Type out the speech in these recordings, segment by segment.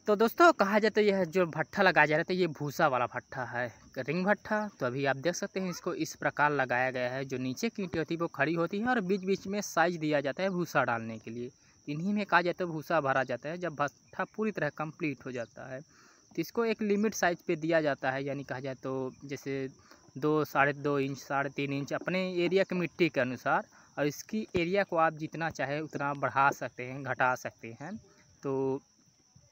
तो दोस्तों कहा जाए तो यह जो भट्ठा लगाया जा रहा है तो ये भूसा वाला भट्ठा है, रिंग भट्ठा। तो अभी आप देख सकते हैं इसको इस प्रकार लगाया गया है। जो नीचे की ईंटें होती है वो खड़ी होती है और बीच बीच में साइज दिया जाता है भूसा डालने के लिए। इन्हीं में कहा जाता है भूसा भरा जाता है जब भट्ठा पूरी तरह कंप्लीट हो जाता है। तो इसको एक लिमिट साइज पे दिया जाता है, यानी कहा जाए तो जैसे 2, 2.5 इंच, 3.5 इंच अपने एरिया की मिट्टी के अनुसार। और इसकी एरिया को आप जितना चाहे उतना बढ़ा सकते हैं, घटा सकते हैं। तो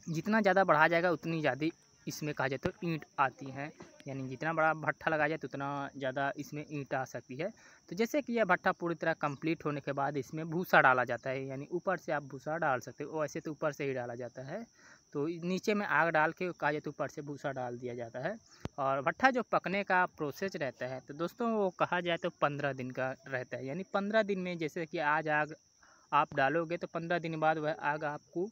जितना ज़्यादा बढ़ा जाएगा उतनी ज़्यादा इसमें कहा जाए तो ईंट आती हैं, यानी जितना बड़ा भट्ठा लगाया जाए तो उतना ज़्यादा इसमें ईंट आ सकती है। तो जैसे कि यह भट्ठा पूरी तरह कंप्लीट होने के बाद इसमें भूसा डाला जाता है, यानी ऊपर से आप भूसा डाल सकते हो। वैसे तो ऊपर से ही डाला जाता है, तो नीचे में आग डाल के कहा जाए तो ऊपर से भूसा डाल दिया जाता है। और भट्ठा जो पकने का प्रोसेस रहता है तो दोस्तों वो कहा जाए तो 15 दिन का रहता है। यानी 15 दिन में जैसे कि आज आग आप डालोगे तो 15 दिन बाद वह आग आपको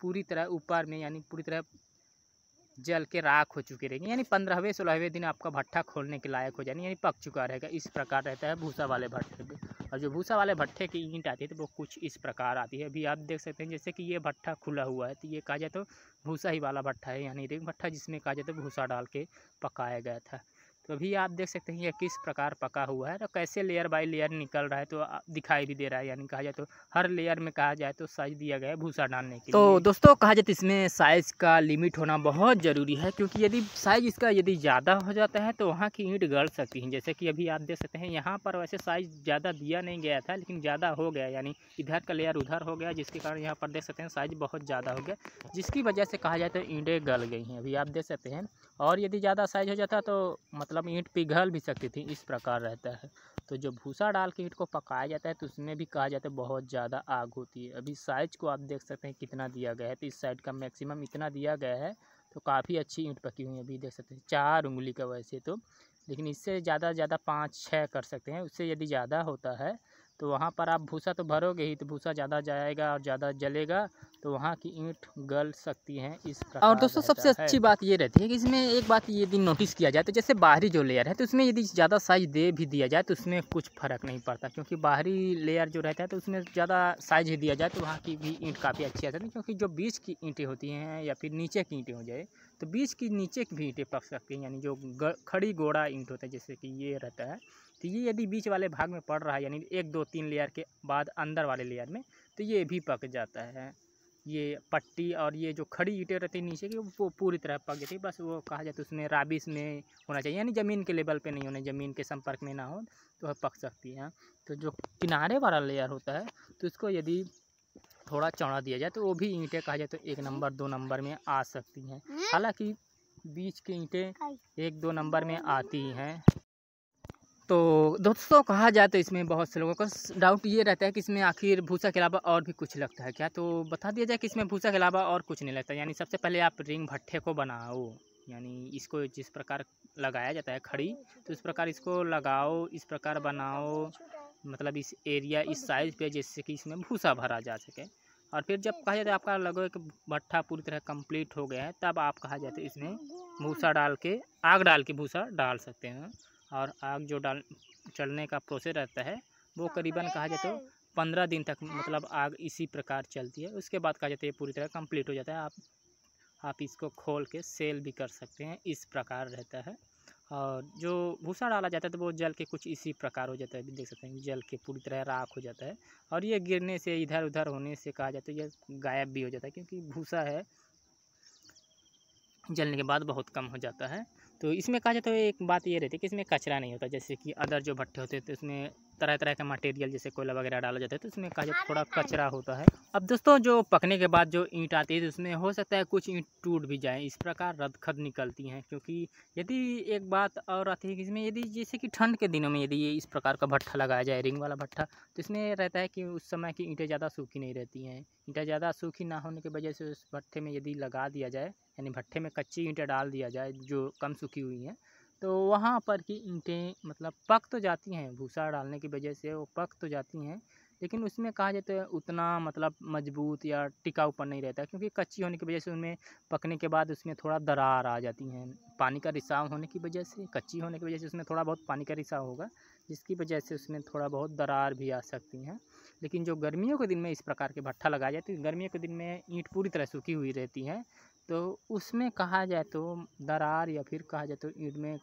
पूरी तरह ऊपर में यानी पूरी तरह जल के राख हो चुकी रहेगी, यानी 15वें 16वें दिन आपका भट्ठा खोलने के लायक हो जाएगी, यानी पक चुका रहेगा। इस प्रकार रहता है भूसा वाले भट्ठे पे। और जो भूसा वाले भट्ठे की ईंट आती है तो वो कुछ इस प्रकार आती है। अभी आप देख सकते हैं जैसे कि ये भट्ठा खुला हुआ है तो ये कहा जाए तो भूसा ही वाला भट्ठा है, यानी रिंग भट्ठा जिसमें कहा जाए तो भूसा डाल के पकाया गया था। तो अभी आप देख सकते हैं ये किस प्रकार पका हुआ है और कैसे लेयर बाय लेयर निकल रहा है, तो दिखाई भी दे रहा है। यानी कहा जाए तो हर लेयर में कहा जाए तो साइज दिया गया है भूसा डालने के लिए। तो दोस्तों कहा जाए तो इसमें साइज़ का लिमिट होना बहुत ज़रूरी है, क्योंकि यदि साइज़ इसका यदि ज़्यादा हो जाता है तो वहाँ की ईंट गल सकती हैं। जैसे कि अभी आप देख सकते हैं यहाँ पर वैसे साइज़ ज़्यादा दिया नहीं गया था, लेकिन ज़्यादा हो गया, यानी इधर का लेयर उधर हो गया, जिसके कारण यहाँ पर देख सकते हैं साइज़ बहुत ज़्यादा हो गया, जिसकी वजह से कहा जाए तो ईंटें गल गई हैं। अभी आप देख सकते हैं। और यदि ज़्यादा साइज हो जाता तो मतलब ईंट पिघल भी सकती थी, इस प्रकार रहता है। तो जो भूसा डाल के ईंट को पकाया जाता है तो उसमें भी कहा जाता है बहुत ज़्यादा आग होती है। अभी साइज को आप देख सकते हैं कितना दिया गया है, तो इस साइड का मैक्सिमम इतना दिया गया है, तो काफ़ी अच्छी ईंट पकी हुई है। अभी देख सकते हैं 4 उंगली का वैसे तो, लेकिन इससे ज़्यादा 5-6 कर सकते हैं। उससे यदि ज़्यादा होता है तो वहाँ पर आप भूसा तो भरोगे ही, तो भूसा ज़्यादा जाएगा और ज़्यादा जलेगा तो वहाँ की ईंट गल सकती हैं, इस प्रकार। और दोस्तों सबसे अच्छी बात ये रहती है कि इसमें एक बात ये दिन नोटिस किया जाए तो जैसे बाहरी जो लेयर है तो उसमें यदि ज़्यादा साइज दे भी दिया जाए तो उसमें कुछ फ़र्क नहीं पड़ता, क्योंकि बाहरी लेयर जो रहता है तो उसमें ज़्यादा साइज ही दिया जाए तो वहाँ की भी ईंट काफ़ी अच्छी आ जाती है। क्योंकि जो बीच की ईंटें होती हैं या फिर नीचे की ईंटें हो जाए तो बीच की नीचे की भी ईंटें पक सकती हैं, यानी जो खड़ी गोड़ा ईंट होता है जैसे कि ये रहता है, तो ये यदि बीच वाले भाग में पड़ रहा है यानी 1, 2, 3 लेयर के बाद अंदर वाले लेयर में, तो ये भी पक जाता है। ये पट्टी और ये जो खड़ी ईंटें रहती है नीचे की वो पूरी तरह पक जाती है। बस वो कहा जाए तो उसमें राबिस में होना चाहिए, यानी ज़मीन के लेवल पे नहीं होना, ज़मीन के संपर्क में ना हो तो वह पक सकती है। तो जो किनारे वाला लेयर होता है तो उसको यदि थोड़ा चौड़ा दिया जाए तो वो भी ईंटें कहा जाए तो 1 नंबर 2 नंबर में आ सकती हैं। हालाँकि बीच की ईंटें 1-2 नंबर में आती हैं। तो दोस्तों कहा जाए तो इसमें बहुत से लोगों का डाउट ये रहता है कि इसमें आखिर भूसा के अलावा और भी कुछ लगता है क्या, तो बता दिया जाए कि इसमें भूसा के अलावा और कुछ नहीं लगता। यानी सबसे पहले आप रिंग भट्ठे को बनाओ, यानी इसको जिस प्रकार लगाया जाता है खड़ी, तो इस प्रकार इसको लगाओ, इस प्रकार बनाओ, मतलब इस एरिया इस साइज़ पे जिससे कि इसमें भूसा भरा जा सके। और फिर जब कहा जाता है आपका लगे कि भट्ठा पूरी तरह कंप्लीट हो गया है तब आप कहा जाता है इसमें भूसा डाल के आग डाल के भूसा डाल सकते हैं। और आग जो चलने का प्रोसेस रहता है वो करीबन कहा जाए तो 15 दिन तक मतलब आग इसी प्रकार चलती है। उसके बाद कहा जाता है ये पूरी तरह कंप्लीट हो जाता है। आप इसको खोल के सेल भी कर सकते हैं, इस प्रकार रहता है। और जो भूसा डाला जाता है तो वो जल के कुछ इसी प्रकार हो जाता है, देख सकते हैं जल के पूरी तरह राख हो जाता है। और ये गिरने से इधर उधर होने से कहा जाता है ये गायब भी हो जाता है, क्योंकि भूसा है जलने के बाद बहुत कम हो जाता है। तो इसमें कहा जाए तो एक बात ये रहती है कि इसमें कचरा नहीं होता, जैसे कि अदर जो भट्टे होते हैं तो इसमें तरह तरह का मटेरियल जैसे कोयला वगैरह डाला जाता है तो इसमें कहा जाए थोड़ा कचरा होता है। अब दोस्तों जो पकने के बाद जो ईंट आती है तो उसमें हो सकता है कुछ ईंट टूट भी जाए, इस प्रकार रदखद निकलती हैं। क्योंकि यदि एक बात और आती है कि इसमें यदि जैसे कि ठंड के दिनों में यदि ये इस प्रकार का भट्ठा लगाया जाए रिंग वाला भट्ठा, तो इसमें रहता है कि उस समय की ईंटें ज़्यादा सूखी नहीं रहती हैं। ईंटें ज़्यादा सूखी ना होने की वजह से उस भट्ठे में यदि लगा दिया जाए, यानी भट्ठे में कच्ची ईंटें डाल दिया जाए जो कम सूखी हुई हैं, तो वहाँ पर की ईंटें मतलब पक तो जाती हैं, भूसा डालने की वजह से वो पक तो जाती हैं, लेकिन उसमें कहा जाता है उतना मतलब मजबूत या टिकाऊपन नहीं रहता, क्योंकि कच्ची होने की वजह से उनमें पकने के बाद उसमें थोड़ा दरार आ जाती हैं। पानी का रिसाव होने की वजह से, कच्ची होने की वजह से उसमें थोड़ा बहुत पानी का रिसाव होगा, जिसकी वजह से उसमें थोड़ा बहुत दरार भी आ सकती हैं। लेकिन जो गर्मियों के दिन में इस प्रकार के भट्ठा लगाया जाए तो गर्मियों के दिन में ईंट पूरी तरह सूखी हुई रहती हैं, तो उसमें कहा जाए तो दरार या फिर कहा जाए तो ईंट में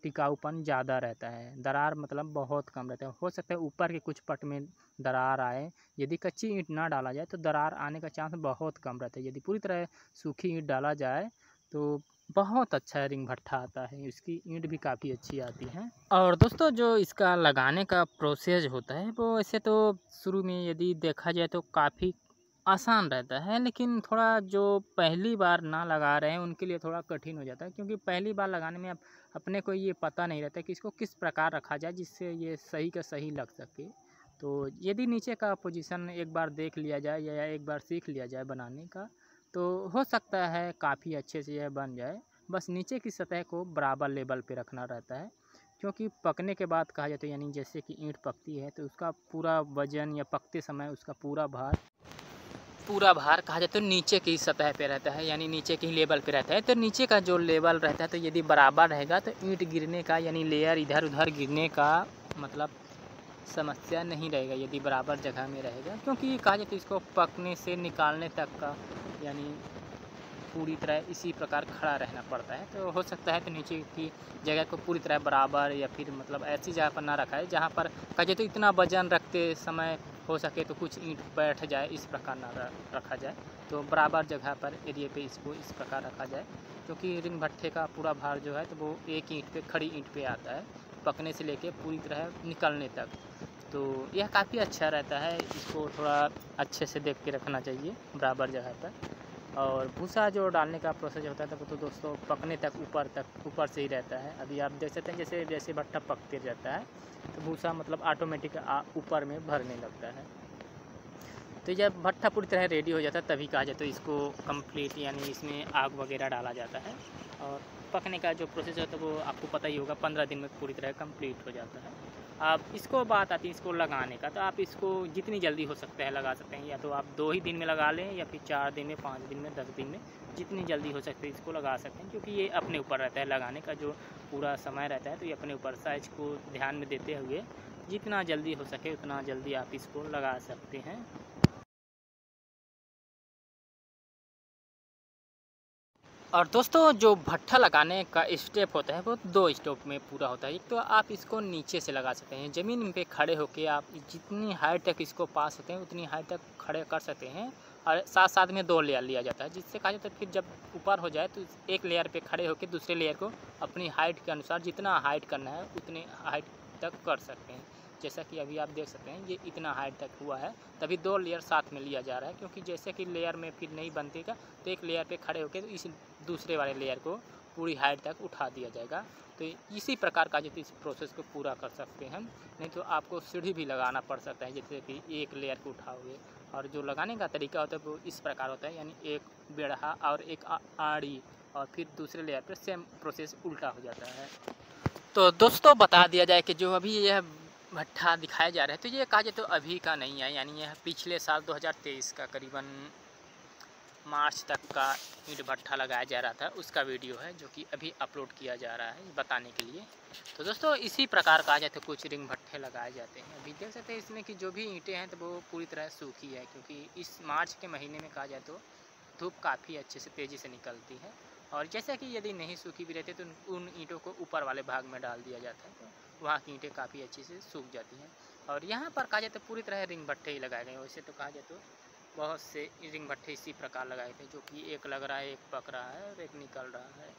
टिकाऊपन ज़्यादा रहता है। दरार मतलब बहुत कम रहता है। हो सकता है ऊपर के कुछ पट में दरार आए। यदि कच्ची ईंट ना डाला जाए तो दरार आने का चांस बहुत कम रहता है। यदि पूरी तरह सूखी ईंट डाला जाए तो बहुत अच्छा रिंग भट्ठा आता है। इसकी ईंट भी काफ़ी अच्छी आती है। और दोस्तों जो इसका लगाने का प्रोसेस होता है वो ऐसे तो शुरू में यदि देखा जाए तो काफ़ी आसान रहता है, लेकिन थोड़ा जो पहली बार ना लगा रहे हैं उनके लिए थोड़ा कठिन हो जाता है, क्योंकि पहली बार लगाने में अपने को ये पता नहीं रहता कि इसको किस प्रकार रखा जाए जिससे ये सही का सही लग सके। तो यदि नीचे का पोजीशन एक बार देख लिया जाए या एक बार सीख लिया जाए बनाने का, तो हो सकता है काफ़ी अच्छे से यह बन जाए। बस नीचे की सतह को बराबर लेवल पे रखना रहता है, क्योंकि पकने के बाद कहा जाता है यानी जैसे कि ईंट पकती है तो उसका पूरा वजन या पकते समय उसका पूरा भार कहा जाए तो नीचे की सतह पे रहता है, यानी नीचे की लेवल पे रहता है। तो नीचे का जो लेवल रहता है तो यदि बराबर रहेगा तो ईंट गिरने का यानी लेयर इधर उधर गिरने का मतलब समस्या नहीं रहेगा यदि बराबर जगह में रहेगा, क्योंकि कहा जाए तो इसको पकने से निकालने तक का यानी पूरी तरह इसी प्रकार खड़ा रहना पड़ता है। तो हो सकता है तो नीचे की जगह को पूरी तरह बराबर या फिर मतलब ऐसी जगह पर ना रखा है जहाँ पर कहा जाए तो इतना वजन रखते समय हो सके तो कुछ ईंट बैठ जाए, इस प्रकार ना रखा जाए। तो बराबर जगह पर एरिए पे इसको इस प्रकार रखा जाए, क्योंकि रिंग भट्ठे का पूरा भार जो है तो वो एक ईंट पे खड़ी ईंट पे आता है, पकने से लेके पूरी तरह निकलने तक। तो यह काफ़ी अच्छा रहता है। इसको थोड़ा अच्छे से देख के रखना चाहिए बराबर जगह पर। और भूसा जो डालने का प्रोसेस होता है वो तो दोस्तों पकने तक ऊपर से ही रहता है। अभी आप देख सकते हैं जैसे जैसे भट्ठा पकते जाता है तो भूसा मतलब ऑटोमेटिक ऊपर में भरने लगता है। तो जब भट्ठा पूरी तरह रेडी हो जाता है तभी कहा जाए तो इसको कंप्लीट यानी इसमें आग वगैरह डाला जाता है। और पकने का जो प्रोसेस होता है वो आपको पता ही होगा, 15 दिन में पूरी तरह कंप्लीट हो जाता है। अब इसको बात आती है इसको लगाने का, तो आप इसको जितनी जल्दी हो सकता है लगा सकते हैं। या तो आप 2 ही दिन में लगा लें या फिर 4 दिन में, 5 दिन में, 10 दिन में, जितनी जल्दी हो सकती है इसको लगा सकते हैं, क्योंकि ये अपने ऊपर रहता है लगाने का जो पूरा समय रहता है। तो ये अपने ऊपर साइज को ध्यान में देते हुए जितना जल्दी हो सके उतना जल्दी आप इसको लगा सकते हैं। और दोस्तों जो भट्ठा लगाने का स्टेप होता है वो 2 स्टेप में पूरा होता है। एक तो आप इसको नीचे से लगा सकते हैं, ज़मीन पे खड़े होकर आप जितनी हाइट तक इसको पा सकते हैं उतनी हाइट तक खड़े कर सकते हैं। और साथ साथ में 2 लेयर लिया जाता है, जिससे कहा जाता है फिर जब ऊपर हो जाए तो एक लेयर पे खड़े होकर दूसरे लेयर को अपनी हाइट के अनुसार जितना हाइट करना है उतने हाइट तक कर सकते हैं। जैसा कि अभी आप देख सकते हैं ये इतना हाइट तक हुआ है, तभी 2 लेयर साथ में लिया जा रहा है, क्योंकि जैसे कि लेयर में फिर नहीं बनतेगा तो एक लेयर पे खड़े होकर इस दूसरे वाले लेयर को पूरी हाइट तक उठा दिया जाएगा। तो इसी प्रकार का इस प्रोसेस को पूरा कर सकते हैं। नहीं तो आपको सीढ़ी भी लगाना पड़ सकता है, जैसे कि एक लेयर को उठाओगे। और जो लगाने का तरीका होता है वो इस प्रकार होता है, यानी एक बेढ़ा और एक आड़ी और फिर दूसरे लेयर पर सेम प्रोसेस उल्टा हो जाता है। तो दोस्तों बता दिया जाए कि जो अभी यह भट्ठा दिखाया जा रहा है तो ये कहा जाए तो अभी का नहीं है, यानी यह पिछले साल 2023 का करीबन मार्च तक का ईंट भट्ठा लगाया जा रहा था, उसका वीडियो है जो कि अभी अपलोड किया जा रहा है बताने के लिए। तो दोस्तों इसी प्रकार कहा जाए तो कुछ रिंग भट्ठे लगाए जाते हैं। अभी देख सकते हैं इसमें कि जो भी ईंटें हैं तो वो पूरी तरह सूखी है, क्योंकि इस मार्च के महीने में कहा जाए तो धूप काफ़ी अच्छे से तेज़ी से निकलती है। और जैसा कि यदि नहीं सूखी भी रहती तो उन ईंटों को ऊपर वाले भाग में डाल दिया जाता है, तो वहाँ की ईंटें काफ़ी अच्छे से सूख जाती हैं। और यहाँ पर कहा जाए तो पूरी तरह रिंग भट्ठे ही लगाए गए हैं। वैसे तो कहा जाए तो बहुत से रिंग भट्ठे इसी प्रकार लगाए थे, जो कि एक लग रहा है, एक पक रहा है और एक निकल रहा है।